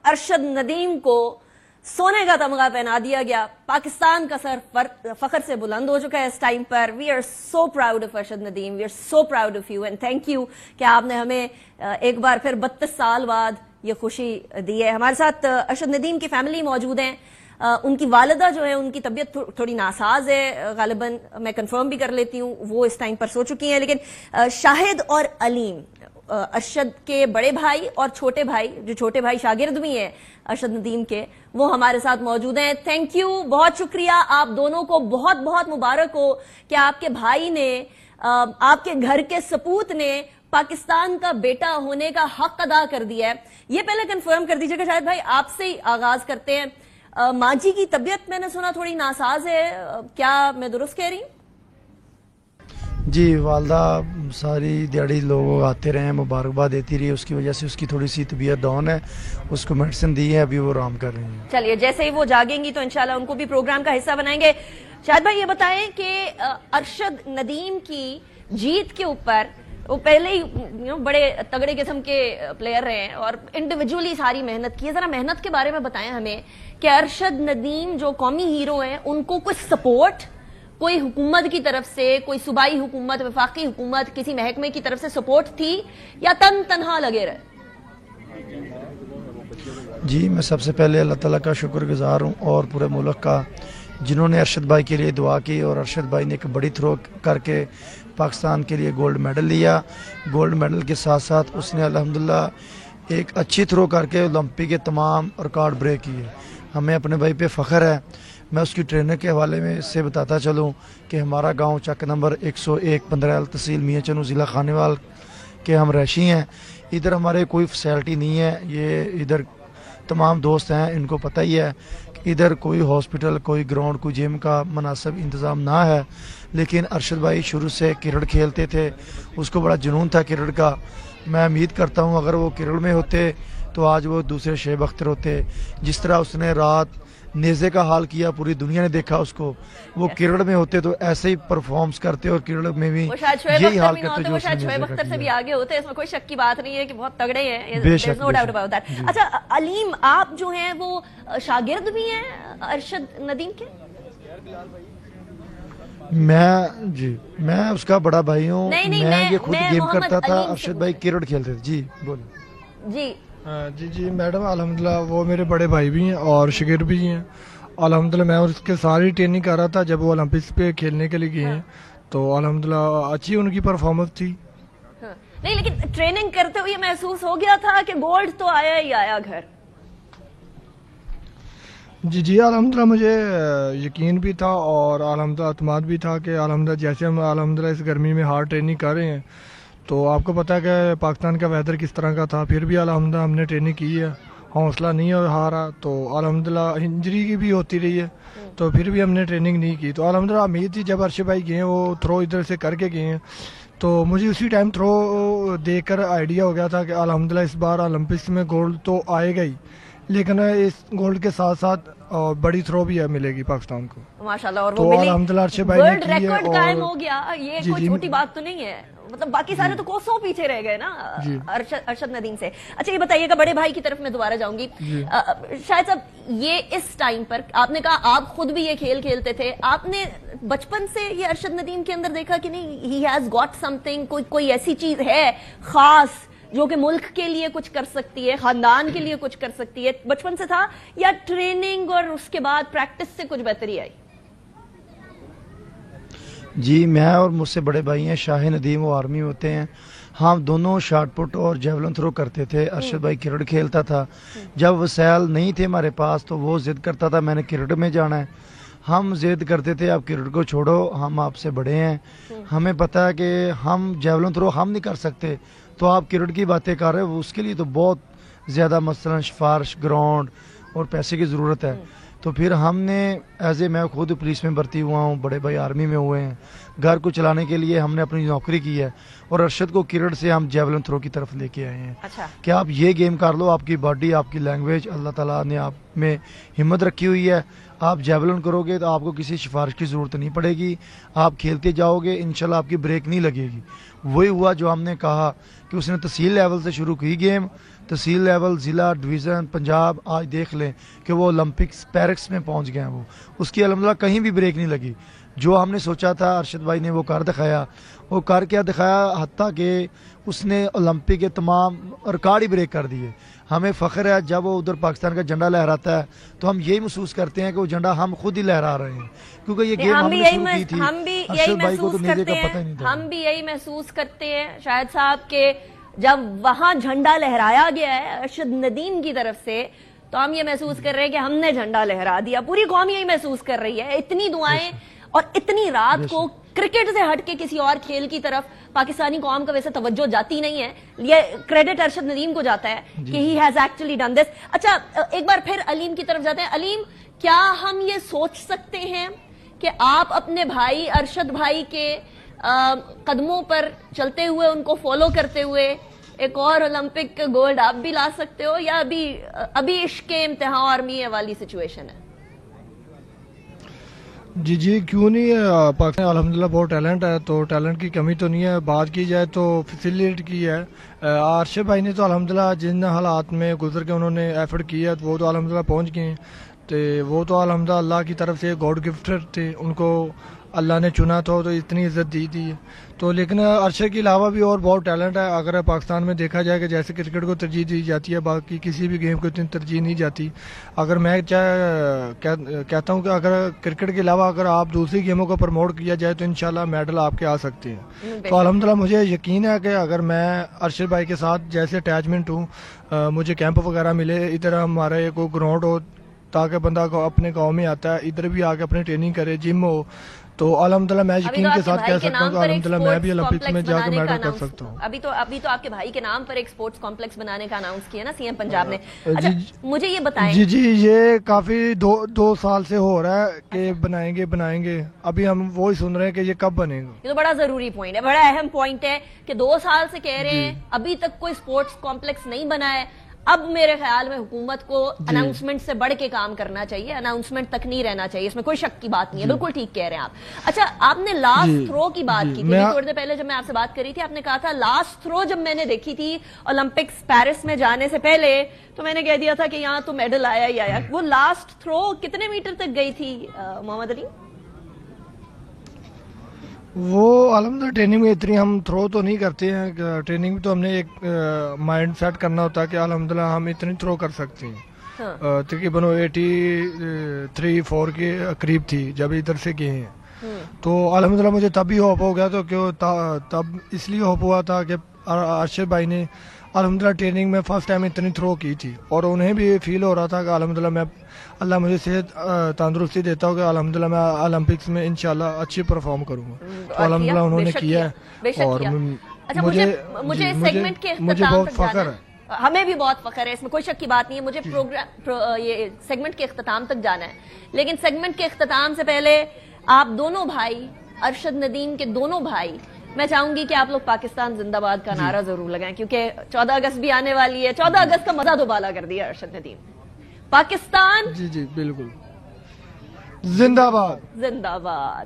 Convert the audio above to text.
ارشد ندیم کو سونے کا تمغہ پہنا دیا گیا. پاکستان کا سر فخر سے بلند ہو چکا ہے اس ٹائم پر. We are so proud of Arshad Nadeem, we are so proud of you and thank you کہ آپ نے ہمیں ایک بار پھر 32 سال بعد یہ خوشی دی ہے. ہمارے ساتھ ارشد ندیم کی فیملی موجود ہیں. ان کی والدہ جو ہے ان کی طبیعت تھوڑی ناساز ہے, غالباً میں کنفرم بھی کر لیتی ہوں, وہ اس ٹائم پر سو چکی ہیں. لیکن شاہد اور علیم ارشد کے بڑے بھائی اور چھوٹے بھائی, جو چھوٹے بھائی شاگرد بھی ہیں ارشد ندیم کے, وہ ہمارے ساتھ موجود ہیں. تھینک یو, بہت شکریہ. آپ دونوں کو بہت بہت مبارک ہو کہ آپ کے بھائی نے, آپ کے گھر کے سپوت نے پاکستان کا بیٹا ہونے کا حق ادا کر دیا ہے. یہ پہلے کنفرم کر دیجیے کہ شاید بھائی آپ سے ہی آغاز کرتے ہیں. ماں جی کی طبیعت میں نے سنا تھوڑی ناساز ہے, کیا میں درست کہہ رہی ہوں؟ جی, والدہ ساری دیہڑی لوگ آتے رہے ہیں, مبارکباد دیتی رہی, اس کی وجہ سے اس کی تھوڑی سی طبیعت ڈاؤن ہے, اس کو میڈیسن دی ہے, ابھی وہ آرام کر رہی ہیں. چلیے, جیسے ہی وہ جاگیں گی تو انشاءاللہ ان کو بھی پروگرام کا حصہ بنائیں گے. شاہد بھائی یہ بتائیں کہ ارشد ندیم کی جیت کے اوپر, وہ پہلے ہی بڑے تگڑے قسم کے پلیئر رہے ہیں اور انڈیویجولی ساری محنت کی ہے. ذرا محنت کے بارے میں بتائیں ہمیں کہ ارشد ندیم جو قومی ہیرو ہیں, ان کو کچھ سپورٹ کوئی حکومت کی طرف سے, کوئی صوبائی حکومت, وفاقی حکومت, کسی محکمے کی طرف سے سپورٹ تھی یا تنہا لگے رہے؟ جی, میں سب سے پہلے اللہ تعالیٰ کا شکر گزار ہوں اور پورے ملک کا, جنہوں نے ارشد بھائی کے لیے دعا کی, اور ارشد بھائی نے ایک بڑی تھرو کر کے پاکستان کے لیے گولڈ میڈل لیا. گولڈ میڈل کے ساتھ ساتھ اس نے الحمدللہ ایک اچھی تھرو کر کے اولمپک کے تمام ریکارڈ بریک کیے. ہمیں اپنے بھائی پہ فخر ہے. میں اس کی ٹرینر کے حوالے میں اس سے بتاتا چلوں کہ ہمارا گاؤں چک نمبر 101 15 تحصیل میاں چنو ضلع خانیوال کے ہم رہائشی ہیں. ادھر ہمارے کوئی فیسلٹی نہیں ہے. یہ ادھر تمام دوست ہیں, ان کو پتہ ہی ہے کہ ادھر کوئی ہاسپٹل, کوئی گراؤنڈ, کوئی جم کا مناسب انتظام نہ ہے. لیکن ارشد بھائی شروع سے کرکٹ کھیلتے تھے, اس کو بڑا جنون تھا کرکٹ کا. میں امید کرتا ہوں اگر وہ کرکٹ میں ہوتے تو آج وہ دوسرے شعیب اختر ہوتے. جس طرح اس نے رات نیزے کا حال کیا, پوری دنیا نے دیکھا اس کو, وہ کرکٹ میں ہوتے تو ایسے ہی پرفارمز کرتے, اور کرکٹ میں بھی یہی حال کرتے جو شاید شعیب اختر سے بھی آگے ہوتے. اس میں کوئی شک کی بات نہیں ہے کہ بہت تگڑے ہیں, بے شک. اچھا علیم, آپ جو ہیں وہ شاگرد بھی ہیں ارشد ندیم کے؟ میں اس کا بڑا بھائی ہوں. میں یہ خود گیم کرتا تھا, ارشد بھائی کرکٹ کھیلتے تھے. جی بولیں. جی میڈم, الحمدللہ وہ میرے بڑے بھائی بھی ہیں اور شاگرد بھی ہیں. الحمدللہ میں اس کے ساری ٹریننگ کر رہا تھا جب وہ اولمپکس پہ کھیلنے کے لیے گئے ہیں, تو الحمدللہ اچھی ان کی پرفارمنس تھی. نہیں, لیکن ٹریننگ کرتے ہوئے محسوس ہو گیا تھا کہ گولڈ تو آیا ہی آیا گھر. جی الحمدللہ مجھے یقین بھی تھا اور الحمدللہ اعتماد بھی تھا کہ الحمدللہ جیسے ہم الحمدللہ اس گرمی میں ہارڈ ٹریننگ کر رہے ہیں, تو آپ کو پتہ ہے کہ پاکستان کا ویدر کس طرح کا تھا, پھر بھی الحمدللہ ہم نے ٹریننگ کی ہے, حوصلہ نہیں ہارا. تو الحمدللہ انجری کی بھی ہوتی رہی ہے, تو پھر بھی ہم نے ٹریننگ نہیں کی. تو الحمدللہ امید تھی جب ارشد بھائی گئے, وہ تھرو ادھر سے کر کے گئے ہیں, تو مجھے اسی ٹائم تھرو دیکھ کر آئیڈیا ہو گیا تھا کہ الحمدللہ اس بار اولمپکس میں گولڈ تو آئے گا ہی, لیکن اس گولڈ کے ساتھ ساتھ بڑی تھرو بھی ملے گی پاکستان کو ماشاءاللہ. اور وہ الحمدللہ ارشد بھائی نے کی ہے, ریکارڈ قائم ہو گیا. یہ کوئی چھوٹی بات تو نہیں ہے, مطلب باقی سارے تو کوسوں پیچھے رہ گئے نا ارشد ندیم سے. اچھا یہ بتائیے گا, بڑے بھائی کی طرف میں دوبارہ جاؤں گی. شاید صاحب, یہ اس ٹائم پر آپ نے کہا آپ خود بھی یہ کھیل کھیلتے تھے, آپ نے بچپن سے یہ ارشد ندیم کے اندر دیکھا کہ نہیں, he has got some thing, کوئی ایسی چیز ہے خاص جو کہ ملک کے لیے کچھ کر سکتی ہے, خاندان کے لیے کچھ کر سکتی ہے, بچپن سے تھا یا ٹریننگ اور اس کے بعد پریکٹس سے کچھ بہتری آئی؟ جی, میں اور مجھ سے بڑے بھائی ہیں شاہد ندیم, وہ آرمی میں ہوتے ہیں. ہم دونوں شاٹ پٹ اور جیولن تھرو کرتے تھے. ارشد بھائی کرکٹ کھیلتا تھا. جب وسائل نہیں تھے ہمارے پاس تو وہ ضد کرتا تھا میں نے کرکٹ میں جانا ہے. ہم ضد کرتے تھے آپ کرکٹ کو چھوڑو, ہم آپ سے بڑے ہیں, ہمیں پتہ ہے کہ ہم جیولن تھرو ہم نہیں کر سکتے, تو آپ کرکٹ کی باتیں کر رہے ہو, اس کے لیے تو بہت زیادہ مثلا سفارش, گراؤنڈ اور پیسے کی ضرورت ہے. تو پھر ہم نے میں خود پولیس میں بھرتی ہوا ہوں, بڑے بھائی آرمی میں ہوئے ہیں. گھر کو چلانے کے لیے ہم نے اپنی نوکری کی ہے, اور ارشد کو کرکٹ سے ہم جیولن تھرو کی طرف لے کے آئے ہیں. کہ آپ یہ گیم کر لو, آپ کی باڈی, آپ کی لینگویج, اللہ تعالیٰ نے آپ میں ہمت رکھی ہوئی ہے. آپ جیولن کرو گے تو آپ کو کسی سفارش کی ضرورت نہیں پڑے گی, آپ کھیلتے جاؤ گے, انشاءاللہ آپ کی بریک نہیں لگے گی. وہی ہوا جو ہم نے کہا کہ اس نے تحصیل لیول سے شروع کی گیم, تحصیل لیول، ضلع، ڈویژن، پنجاب آج دیکھ لیں کہ وہ اولمپکس پیرس میں پہنچ گئے ہیں. وہ اس کی الحمدللہ کہیں بھی بریک نہیں لگی. جو ہم نے سوچا تھا ارشد بھائی نے وہ کر دکھایا. وہ کر کیا دکھایا، حتیٰ کہ اس نے اولمپک کے تمام ریکارڈ ہی بریک کر دیے. ہمیں فخر ہے جب وہ ادھر پاکستان کا جھنڈا لہراتا ہے تو ہم یہی محسوس کرتے ہیں کہ وہ جھنڈا ہم خود ہی لہرا رہے ہیں، کیونکہ یہ گیم ہم نے شروع کی تھی. ہم بھی یہی ارشد بھائی کو تو محسوس نیچے کرتے کا پتہ ہی ہیں، نہیں تھا. ہم بھی یہی محسوس کرتے ہیں شاہد صاحب کہ جب وہاں جھنڈا لہرایا گیا ہے ارشد ندیم کی طرف سے تو ہم یہ محسوس کر رہے ہیں کہ ہم نے جھنڈا لہرا دیا. پوری قوم یہی محسوس کر رہی ہے. اتنی دعائیں اور اتنی رات کو کرکٹ سے ہٹ کے کسی اور کھیل کی طرف پاکستانی قوم کا ویسے توجہ جاتی نہیں ہے. یہ کریڈٹ ارشد ندیم کو جاتا ہے کہ he has actually done this. اچھا ایک بار پھر علیم کی طرف جاتے ہیں. علیم، کیا ہم یہ سوچ سکتے ہیں کہ آپ اپنے بھائی ارشد بھائی کے قدموں پر چلتے ہوئے، ان کو فالو کرتے ہوئے ایک اور اولمپک کا گولڈ آپ بھی لا سکتے ہو، یا ابھی عشق امتحان اور میے والی سچویشن ہے؟ جی کیوں نہیں. پاکستان الحمدللہ بہت ٹیلنٹ ہے، تو ٹیلنٹ کی کمی تو نہیں ہے. بات کی جائے تو فیسیلیٹ کی ہے. ارشد بھائی نے تو الحمدللہ جن حالات میں گزر کے انہوں نے ایفرٹ کیا وہ تو الحمدللہ پہنچ گئے ہیں. تو وہ تو الحمدللہ اللہ کی طرف سے گاڈ گفٹڈ تھے، ان کو اللہ نے چنا تو اتنی عزت دی تھی. تو لیکن ارشد کے علاوہ بھی اور بہت ٹیلنٹ ہے. اگر پاکستان میں دیکھا جائے کہ جیسے کرکٹ کو ترجیح دی جاتی ہے، باقی کسی بھی گیم کو اتنی ترجیح نہیں جاتی. اگر میں کہتا ہوں کہ اگر کرکٹ کے علاوہ اگر آپ دوسری گیموں کو پروموٹ کیا جائے تو انشاءاللہ میڈل آپ کے آ سکتے ہیں. تو الحمدللہ مجھے یقین ہے کہ اگر میں ارشد بھائی کے ساتھ جیسے اٹیچمنٹ ہوں، مجھے کیمپ وغیرہ ملے، ادھر ہمارے کوئی گراؤنڈ ہو تاکہ بندہ کو اپنے گاؤں میں آتا ہے، ادھر بھی آ کے اپنی ٹریننگ کرے، جم ہو، تو الحمدللہ میں یقین کے ساتھ کہہ سکتا ہوں کہ الحمدللہ میں بھی اولمپکس میں جا کے میڈل کر سکتا ہوں. ابھی تو آپ کے بھائی کے نام پر ایک سپورٹس کمپلیکس بنانے کا اناؤنس کیا نا سی ایم پنجاب نے. اچھا مجھے یہ بتائیں. جی یہ کافی دو سال سے ہو رہا ہے کہ بنائیں گے. ابھی ہم وہی سن رہے ہیں کہ یہ کب بنے گا. یہ تو بڑا ضروری پوائنٹ ہے، بڑا اہم پوائنٹ ہے کہ 2 سال سے کہہ رہے ہیں ابھی تک کوئی سپورٹس کمپلیکس نہیں بنا ہے. اب میرے خیال میں حکومت کو اناؤنسمنٹ سے بڑھ کے کام کرنا چاہیے، اناؤنسمنٹ تک نہیں رہنا چاہیے، اس میں کوئی شک کی بات نہیں ہے. بالکل ٹھیک کہہ رہے ہیں آپ. اچھا آپ نے لاسٹ تھرو کی بات کی تھی تھوڑی دیر پہلے جب میں آپ سے بات کری تھی، آپ نے کہا تھا لاسٹ تھرو جب میں نے دیکھی تھی اولمپکس پیرس میں جانے سے پہلے تو میں نے کہہ دیا تھا کہ یہاں تو میڈل آیا ہی آیا. وہ لاسٹ تھرو کتنے میٹر تک گئی تھی محمد علی؟ وہ الحمدللہ ٹریننگ میں اتنی ہم تھرو تو نہیں کرتے ہیں. ٹریننگ میں تو ہم نے ایک مائنڈ سیٹ کرنا ہوتا ہے کہ الحمدللہ ہم اتنی تھرو کر سکتے ہیں. تقریباً 83-4 کے قریب تھی جب ادھر سے گئے ہیں. تو الحمدللہ مجھے تب بھی ہوپ ہو گیا. تو تب اس لیے ہوپ ہوا تھا کہ ارشد بھائی نے الحمدللہ ٹریننگ میں فرسٹ ٹائم اتنی تھرو کی تھی، اور انہیں بھی فیل ہو رہا تھا کہ الحمدللہ میں اللہ مجھے صحت تندرستی دیتا ہوں کہ الحمدللہ میں اولمپکس میں انشاءاللہ اچھی پرفارم کروں گا. تو الحمدللہ انہوں نے کیا ہے اور مجھے سیگمنٹ کے مجھے بہت فخر ہے. ہمیں بھی بہت فخر ہے، اس میں کوئی شک کی بات نہیں ہے. مجھے یہ سیگمنٹ کے اختتام تک جانا ہے، لیکن سیگمنٹ کے اختتام سے پہلے آپ دونوں بھائی، ارشد ندیم کے دونوں بھائی، میں چاہوں گی کہ آپ لوگ پاکستان زندہ باد کا نعرہ ضرور لگائیں، کیونکہ 14 اگست بھی آنے والی ہے. 14 اگست کا مزہ دوبالا کر دیا ارشد ندیم. پاکستان جی بالکل زندہ باد.